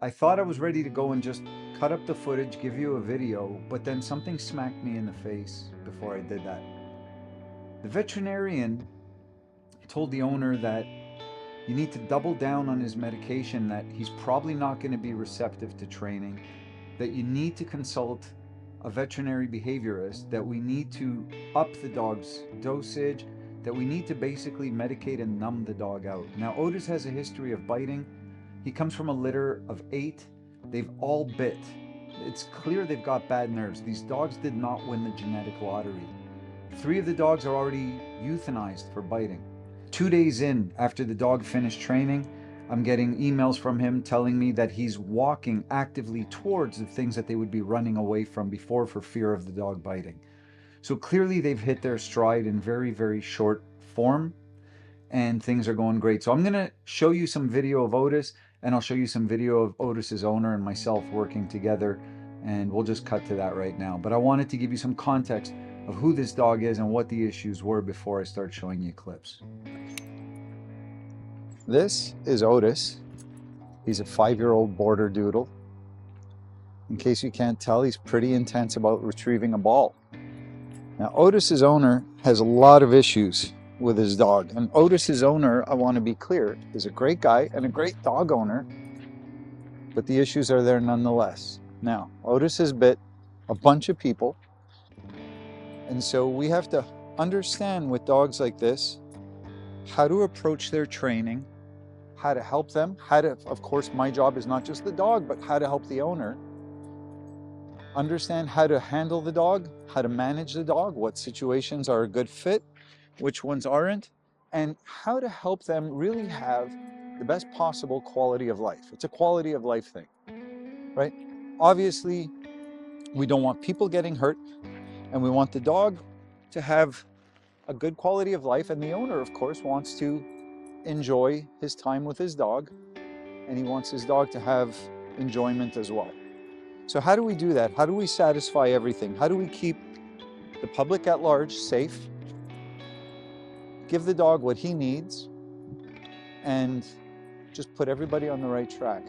I thought I was ready to go and just cut up the footage, give you a video, but then something smacked me in the face before I did that. The veterinarian told the owner that you need to double down on his medication, that he's probably not going to be receptive to training, that you need to consult a veterinary behaviorist, that we need to up the dog's dosage, that we need to basically medicate and numb the dog out. Now, Otis has a history of biting. He comes from a litter of 8. They've all bit. It's clear they've got bad nerves. These dogs did not win the genetic lottery. 3 of the dogs are already euthanized for biting. 2 days in, after the dog finished training, I'm getting emails from him telling me that he's walking actively towards the things that they would be running away from before for fear of the dog biting. So clearly they've hit their stride in very, very short form, and things are going great. So I'm going to show you some video of Otis, and I'll show you some video of Otis's owner and myself working together, and we'll just cut to that right now. But I wanted to give you some context of who this dog is and what the issues were before I start showing you clips. This is Otis. He's a 5-year-old border doodle. In case you can't tell, he's pretty intense about retrieving a ball. Now, Otis's owner has a lot of issues with his dog. And Otis's owner, I want to be clear, is a great guy and a great dog owner, but the issues are there nonetheless. Now, Otis has bit a bunch of people, and so we have to understand with dogs like this how to approach their training, how to help them, of course, my job is not just the dog, but how to help the owner understand how to handle the dog, how to manage the dog, what situations are a good fit, which ones aren't, and how to help them really have the best possible quality of life. It's a quality of life thing, right? Obviously, we don't want people getting hurt, and we want the dog to have a good quality of life, and the owner, of course, wants to enjoy his time with his dog, and he wants his dog to have enjoyment as well. So how do we do that? How do we satisfy everything? How do we keep the public at large safe, give the dog what he needs, and just put everybody on the right track?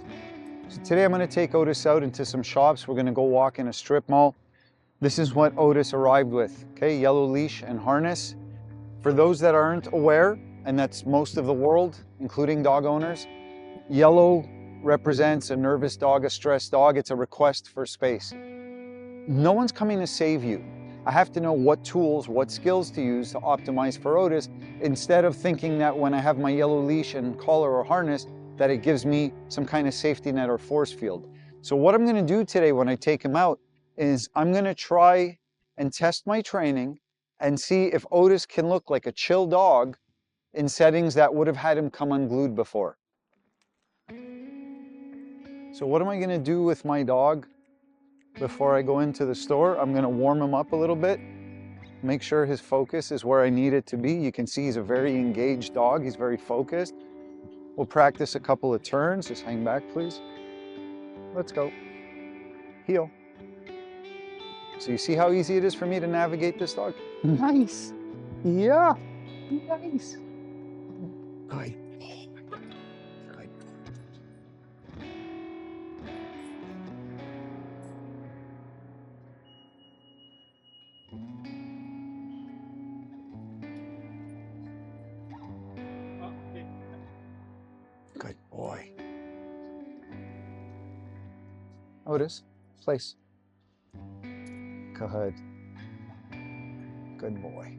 So today I'm going to take Otis out into some shops. We're going to go walk in a strip mall. This is what Otis arrived with, okay? Yellow leash and harness. For those that aren't aware, and that's most of the world, including dog owners, yellow represents a nervous dog, a stressed dog. It's a request for space. No one's coming to save you. I have to know what tools, what skills to use to optimize for Otis, instead of thinking that when I have my yellow leash and collar or harness, that it gives me some kind of safety net or force field. So what I'm going to do today when I take him out is I'm going to try and test my training and see if Otis can look like a chill dog in settings that would have had him come unglued before. So what am I going to do with my dog before I go into the store? I'm going to warm him up a little bit, make sure his focus is where I need it to be. You can see he's a very engaged dog. He's very focused. We'll practice a couple of turns. Just hang back, please. Let's go. Heel. So you see how easy it is for me to navigate this dog? Nice. Yeah. Nice. Good. Good. Good boy. Otis, place. Good. Good boy.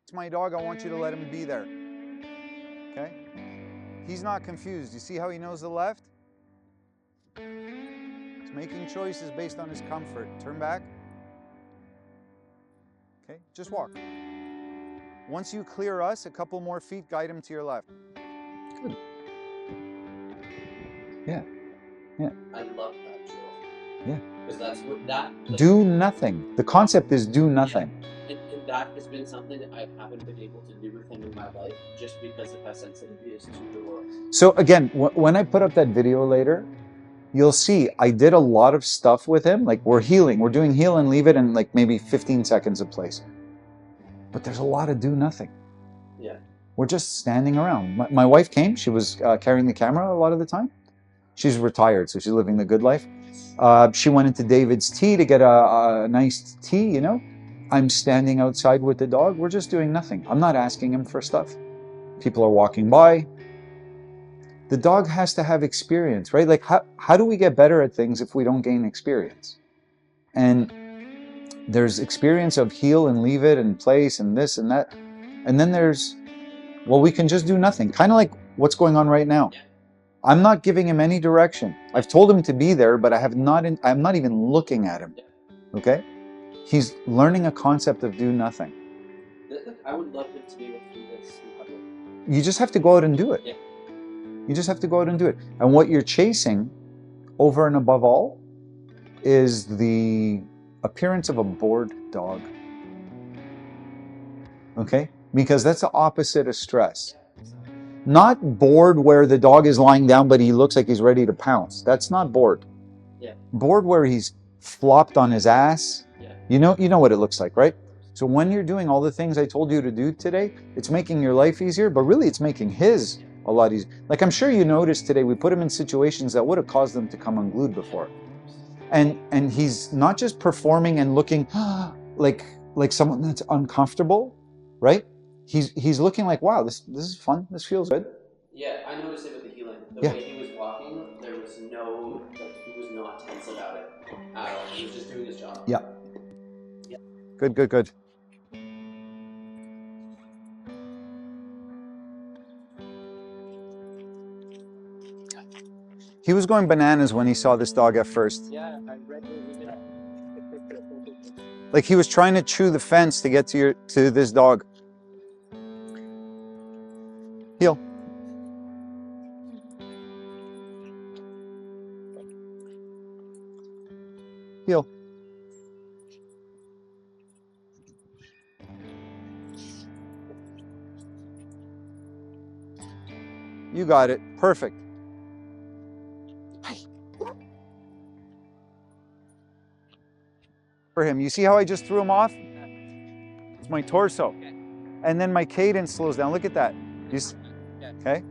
It's my dog. I want you to let him be there. Okay? He's not confused. You see how he knows the left? He's making choices based on his comfort. Turn back. Okay, just walk. Once you clear us, a couple more feet, guide him to your left. Good. Yeah. Yeah. I love that, Joel. Yeah. Because that's what that... Like, do nothing. The concept is do nothing. Yeah. And that has been something that I haven't been able to do with him in my life, just because of how sensitive he is to the world. So again, when I put up that video later, you'll see I did a lot of stuff with him. Like we're healing, we're doing heal and leave it in like maybe 15 seconds of place. But there's a lot of do nothing. Yeah. We're just standing around. My wife came, she was carrying the camera a lot of the time. She's retired, so she's living the good life. She went into David's tea to get a nice tea, you know. I'm standing outside with the dog. We're just doing nothing. I'm not asking him for stuff. People are walking by. The dog has to have experience, right? Like how do we get better at things if we don't gain experience? And there's experience of heal and leave it and place and this and that. And then there's, well, we can just do nothing. Kind of like what's going on right now. I'm not giving him any direction. I've told him to be there, but I'm not even looking at him. Okay? He's learning a concept of do nothing. I would love him to be able to do this in public. You just have to go out and do it. Yeah. You just have to go out and do it. And what you're chasing, over and above all, is the appearance of a bored dog. Okay? Because that's the opposite of stress. Not bored where the dog is lying down but he looks like he's ready to pounce. That's not bored. Yeah. Bored where he's flopped on his ass. Yeah. You know what it looks like, right? So when you're doing all the things I told you to do today, it's making your life easier, but really it's making his a lot easier. Like I'm sure you noticed today, we put him in situations that would have caused them to come unglued before. And he's not just performing and looking like someone that's uncomfortable, right? He's looking like, wow, this is fun. This feels good. Yeah, I noticed it with the healing. The way he was walking, there was no, like, he was not tense about it at all. He was just doing his job. Yeah. Good. He was going bananas when he saw this dog at first. Yeah, I read it. Like he was trying to chew the fence to get to this dog. Heel. Heel. You got it. Perfect. For him. You see how I just threw him off? It's my torso. And then my cadence slows down. Look at that. Okay?